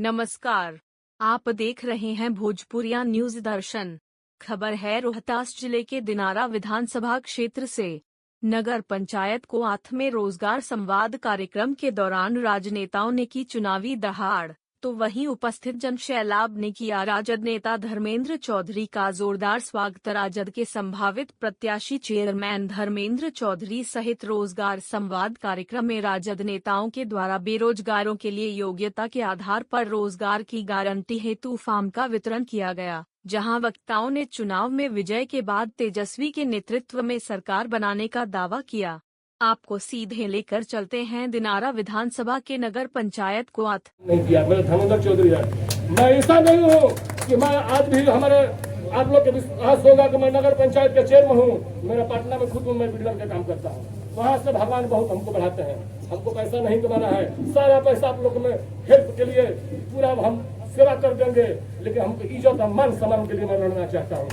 नमस्कार, आप देख रहे हैं भोजपुरिया न्यूज दर्शन। खबर है रोहतास जिले के दिनारा विधानसभा क्षेत्र से। नगर पंचायत को आठ में रोजगार संवाद कार्यक्रम के दौरान राजनेताओं ने की चुनावी दहाड़, तो वहीं उपस्थित जनसैलाब ने किया राजद नेता धर्मेंद्र चौधरी का जोरदार स्वागत। राजद के संभावित प्रत्याशी चेयरमैन धर्मेंद्र चौधरी सहित रोजगार संवाद कार्यक्रम में राजद नेताओं के द्वारा बेरोजगारों के लिए योग्यता के आधार पर रोजगार की गारंटी हेतु फॉर्म का वितरण किया गया, जहां वक्ताओं ने चुनाव में विजय के बाद तेजस्वी के नेतृत्व में सरकार बनाने का दावा किया। आपको सीधे लेकर चलते हैं दिनारा विधानसभा के नगर पंचायत को आठ नहीं किया। मेरा धर्मेंद्र चौधरी है। मैं ऐसा नहीं हूँ कि मैं आज भी हमारे आप लोग के विश्वास होगा कि मैं नगर पंचायत के चेयरमैन हूँ। मेरा पटना में खुद मैं बिल्डर का काम करता हूँ। वहाँ से भगवान बहुत हमको बढ़ाते हैं। हमको पैसा नहीं कमाना है, सारा पैसा आप लोग में हेल्प के लिए पूरा हम सेवा कर देंगे, लेकिन हमको इज्जत और मान सम्मान के लिए मैं लड़ना चाहता हूँ।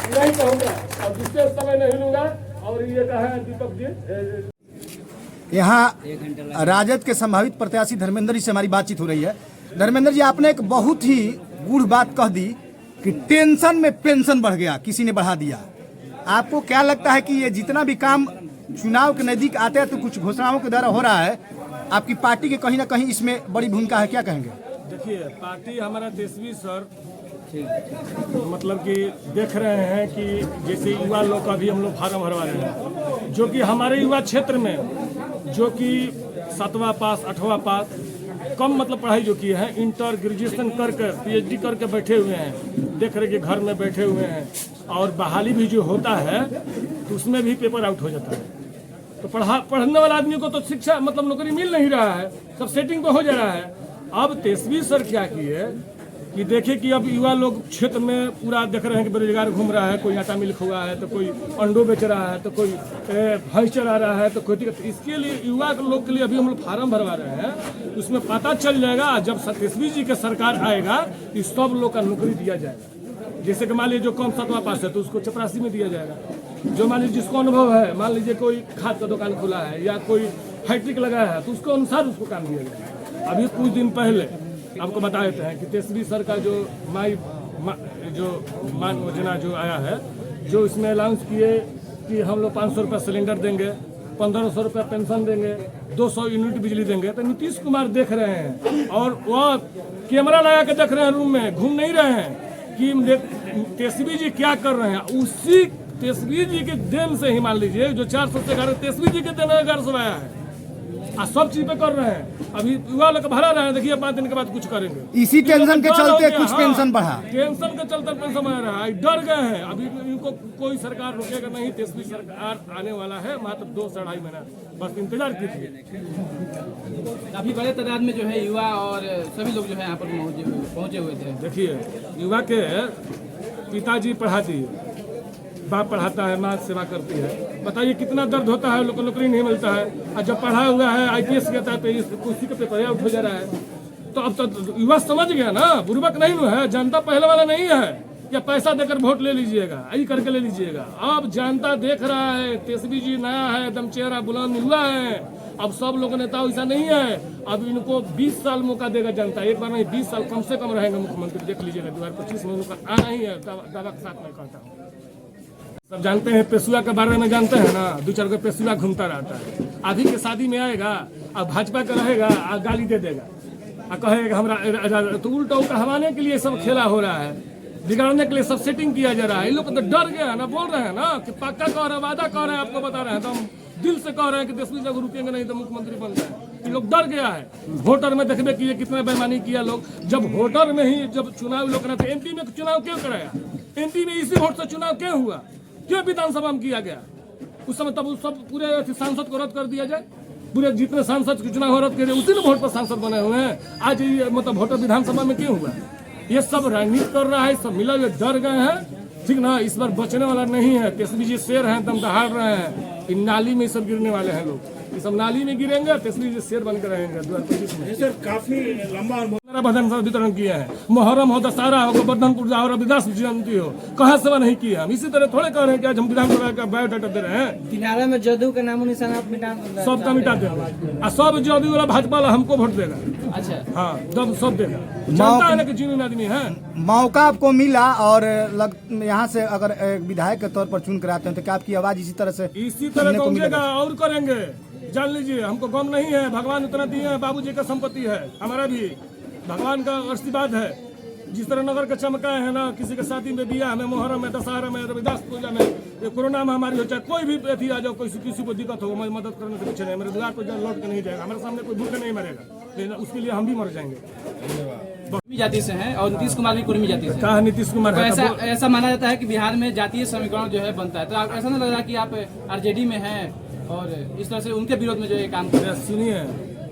नहीं कहूँगा और विशेष समय नहीं लूंगा। और ये कहा है दीपक जी, यहाँ राजद के संभावित प्रत्याशी धर्मेंद्र जी से हमारी बातचीत हो रही है। धर्मेंद्र जी, आपने एक बहुत ही गूढ़ बात कह दी कि टेंशन में पेंशन बढ़ गया, किसी ने बढ़ा दिया। आपको क्या लगता है कि ये जितना भी काम चुनाव के नजदीक आते हैं तो कुछ घोषणाओं के द्वारा हो रहा है, आपकी पार्टी के कहीं ना कहीं इसमें बड़ी भूमिका है, क्या कहेंगे? देखिए, पार्टी हमारा तेजस्वी सर मतलब कि देख रहे हैं कि जैसे युवा लोग का भी हम लोग फार्म भरवा रहे हैं, जो कि हमारे युवा क्षेत्र में जो कि 7वां पास 8वां पास कम मतलब पढ़ाई जो की है, इंटर ग्रेजुएशन करके PhD करके बैठे हुए हैं, देख रहे कि घर में बैठे हुए हैं। और बहाली भी जो होता है तो उसमें भी पेपर आउट हो जाता है। तो पढ़ने वाला आदमी को तो शिक्षा मतलब नौकरी मिल नहीं रहा है, सब सेटिंग पे हो जा रहा है। अब तेजस्वी सर क्या किए कि देखे कि अब युवा लोग क्षेत्र में पूरा देख रहे हैं कि बेरोजगार घूम रहा है, कोई आटा मिल हुआ है, तो कोई अंडो बेच रहा है, तो कोई भैंस चरा रहा है, तो कोई दिक्कत। इसके लिए युवा लोग के लिए अभी हम लोग फार्म भरवा रहे हैं। उसमें पता चल जाएगा जब तेजस्वी जी के सरकार आएगा कि सब लोग का नौकरी दिया जाएगा। जैसे कि मान लीजिए जो कम 7वां पास है तो उसको चपरासी में दिया जाएगा। जो मान लीजिए जिसको अनुभव है, मान लीजिए कोई खाद का दुकान खुला है या कोई फैक्ट्रिक लगाया है, तो उसको अनुसार उसको काम दिया जाएगा। अभी कुछ दिन पहले आपको बता देते हैं कि तेजस्वी सर का जो मान योजना जो आया है, जो इसमें अनाउंस किए कि हम लोग 500 रुपये सिलेंडर देंगे, 1500 रुपये पेंशन देंगे, 200 यूनिट बिजली देंगे। तो नीतीश कुमार देख रहे हैं और वह कैमरा लगा के देख रहे हैं, रूम में घूम नहीं रहे हैं कि तेजस्वी जी क्या कर रहे हैं। उसी तेजस्वी जी के देन से ही मान लीजिए जो 400 से 11 तेजस्वी जी के देन 1100 आया है, सब चीज पे कर रहे हैं। अभी युवा लोग भरा रहे हैं, देखिए 5 दिन के बाद कुछ करेंगे। इसी टेंशन के चलते कुछ पेंशन बढ़ा, टेंशन के चलते पेंशन बढ़ रहा है। डर गए हैं, अभी इनको कोई सरकार रोकेगा नहीं। तेजस्वी सरकार आने वाला है, मात्र 2 से 2.5 महीना बस इंतजार कीजिए। काफी बड़े तादाद में जो है युवा और सभी लोग जो है यहाँ पर पहुंचे हुए थे। देखिए, युवा के पिताजी पढ़ाती है, बाप पढ़ाता है, माँ सेवा करती है। बताइए कितना दर्द होता है, लोग को नौकरी नहीं मिलता है। और जब पढ़ा हुआ है IPS कहता है तो कुर्सी का पेपर आउट हो जा रहा है। तो अब तो युवा समझ गया ना, बुर्बक नहीं है। जनता पहले वाला नहीं है या पैसा देकर वोट ले लीजिएगा, यही करके ले लीजिएगा। अब जनता देख रहा है तेजस्वी जी नया है, एकदम चेहरा बुलंद हुआ है। अब सब लोग नेता ऐसा नहीं है। अब इनको 20 साल मौका देगा जनता, एक बार नहीं 20 साल कम से कम रहेंगे मुख्यमंत्री। देख लीजिएगा 2025 में उनका आना ही है, दावा के साथ मैं कहता हूँ। सब जानते हैं पेशुआ के बारे में, जानते हैं ना, 2-4 को पेशुआ घूमता रहता है। आदमी के शादी में आएगा अब भाजपा का रहेगा, गाली दे देगा और कहेगा हमरा, तो उल्टा कहवाने के लिए सब खेला हो रहा है, बिगाड़ने के लिए सब सेटिंग किया जा रहा है। इन लोग तो डर गया ना, बोल रहे हैं ना कि पक्का कह रहे हैं, वादा कह रहे हैं, आपको बता रहे हैं, तो हम दिल से कह रहे हैं कि तेजस्वी जी रुकेंगे नहीं तो मुख्यमंत्री बन जाए। इन लोग डर गया है। वोटर में देखबे किए कितना बेईमानी किया लोग। जब वोटर में ही जब चुनाव लोग कराते, MP में चुनाव क्यों कराया? MP में इसी वोट से चुनाव क्यों हुआ? क्यों विधानसभा में किया गया उस समय? तब सब पूरे सांसद को रद्द कर दिया जाए। पूरे जितने सांसद के चुनाव रद्द किए, उसी ने वोट पर सांसद बने हुए हैं। आज ये मतलब वोटर विधानसभा में क्यों हुआ? ये सब राजनीति कर रहा है, सब मिला हुए डर गए हैं, ठीक ना। इस बार बचने वाला नहीं है। तेजस्वी जी शेर हैं, दम दहाड़ रहे हैं। इन नाली में सब गिरने वाले हैं लोग। ये सब नाली में गिरेंगे, तीसरी शेर बनकर रहेंगे 2025 में। सर काफी लंबा और भजन वितरण किया है, मुहर्रम हो, दशहरा हो, गोवर्धन पूजा हो, रविदास जयंती हो, कहाँ सेवा नहीं किया। हम इसी तरह थोड़े कह रहे हैं कि आज हम विधानसभा का बायोडाटा दे रहे हैं। दिनारा में जदयू का नामो निशान आप मिटा सबका मिटा देंगे और सब जदयू वाला भाजपा वाला हमको वोट देगा। अच्छा, हाँ, जब सब देगा, जानता है ना कि जीवन आदमी है। मौका आपको मिला और यहाँ से अगर विधायक के तौर पर चुन कर आते हैं तो क्या आपकी आवाज इसी तरह से इसी तरह गूंजेगा और करेंगे। जान लीजिए, हमको गम नहीं है, भगवान उतना दिए हैं, बाबूजी का संपत्ति है, हमारा भी भगवान का आशीर्वाद है। जिस तरह नगर के चमकाए है ना, किसी के शादी में, बियाह में, मुहर्रम में, दशहरा में, रविदास पूजा में, कोरोना महामारी हो, चाहे कोई भी अथी आ जाओ, किसी को दिक्कत हो, मैं मदद करने से पीछे नहीं। मेरे द्वार को लौट के नहीं जाएगा, हमारे सामने कोई भूखे नहीं मरेगा, लेकिन उसके लिए हम भी मर जाएंगे। कुर्मी जाति से हैं और नीतीश कुमार भी कुर्मी जाति से। कहा नीतीश कुमार तो है, ऐसा माना जाता है कि बिहार में जातीय समीकरण जो है बनता है, तो आप ऐसा नहीं लग रहा कि आप आरजेडी में हैं और इस तरह से उनके विरोध में जो ये काम कर रहे हैं? सुनिए,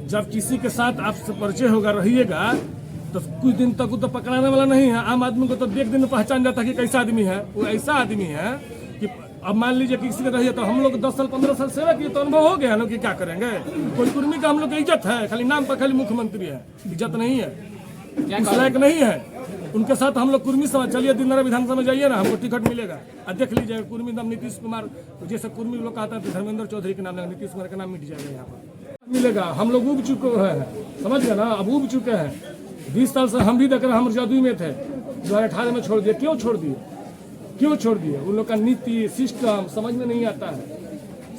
जब किसी के साथ आपसे परिचय होगा, रहिएगा, तो कुछ दिन तक वो तो पकड़ाने वाला नहीं है। आम आदमी को तो एक दिन में पहचान जाता है कि कैसा आदमी है। वो ऐसा आदमी है कि अब मान लीजिए कि किसी का रहिए, तो हम लोग 10 साल 15 साल सेवा किए तो अनुभव हो गया ना कि क्या करेंगे। कोई कुर्मी का हम लोग की इज्जत है, खाली नाम पर खाली मुख्यमंत्री है, इज्जत नहीं है, उस लायक नहीं है। उनके साथ हम लोग कुर्मी समाज, चलिए दिनारा विधानसभा में जाइए ना, हमको टिकट मिलेगा और देख लीजिएगा कुर्मी नाम नीतीश कुमार, जैसे कुर्मी लोग कहते हैं धर्मेंद्र चौधरी के नाम लेगा, नीतीश कुमार का नाम मिट जाएगा यहाँ पर, मिलेगा। हम लोग उब चुके हैं, समझ गए ना, अब उब चुके हैं। 20 साल से हम भी देख रहे, हम जदयू में थे, 2018 में छोड़ दिए। क्यों छोड़ दिए? क्यों छोड़ दिए? उन लोग का नीति सिस्टम समझ में नहीं आता है।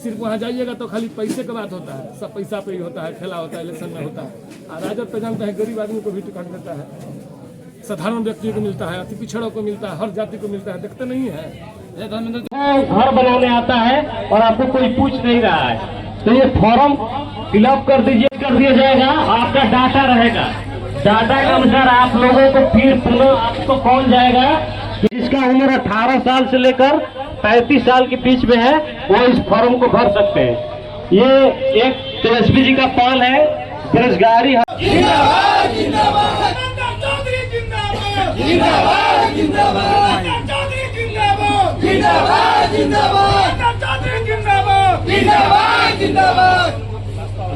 सिर्फ वहाँ जाइएगा तो खाली पैसे का बात होता है, सब पैसा पे ही होता है, खेला होता है, इलेक्शन में होता है। और राजद पे जानते हैं गरीब आदमी को भी टिकट देता है, साधारण व्यक्ति को मिलता है, अति पिछड़ों को मिलता है, हर जाति को मिलता है, देखते नहीं है। घर बनाने आता है और आपको कोई पूछ नहीं रहा है, तो ये फॉर्म फिलअप कर दीजिए, कर दिया जाएगा, आपका डाटा रहेगा। डाटा के अनुसार आप लोगों को फिर पुनः आपको कौन जाएगा, जिसका उम्र 18 साल से लेकर 35 साल के बीच में है, वो इस फॉर्म को भर सकते हैं। ये एक तेजस्वी जी का पहल है, बेरोजगारी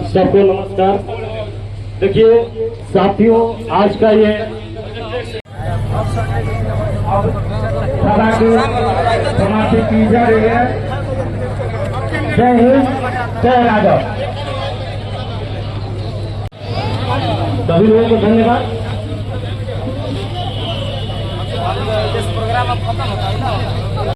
सबको नमस्कार। देखिए साथियों, आज का ये समाप्ति की जा रही है। जय हिंद, जय राजद। सभी लोगों को धन्यवाद।